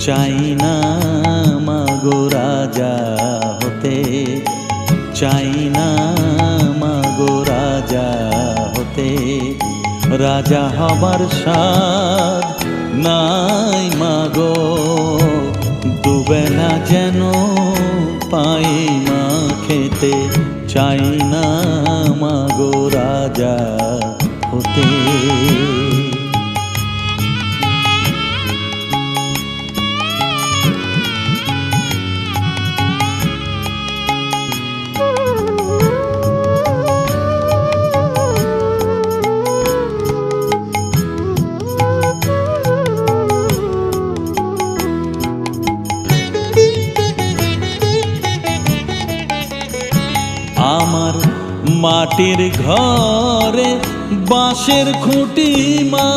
চাই না মাগো রাজা হতে, চাই না মাগো রাজা হতে। রাজা হবার স্বাদ নাই মাগো, দুবেলা যেন পাই মা খেতে। চাই না মাগো রাজা হতে। আমার মাটির ঘরে বাঁশের খুঁটি মা,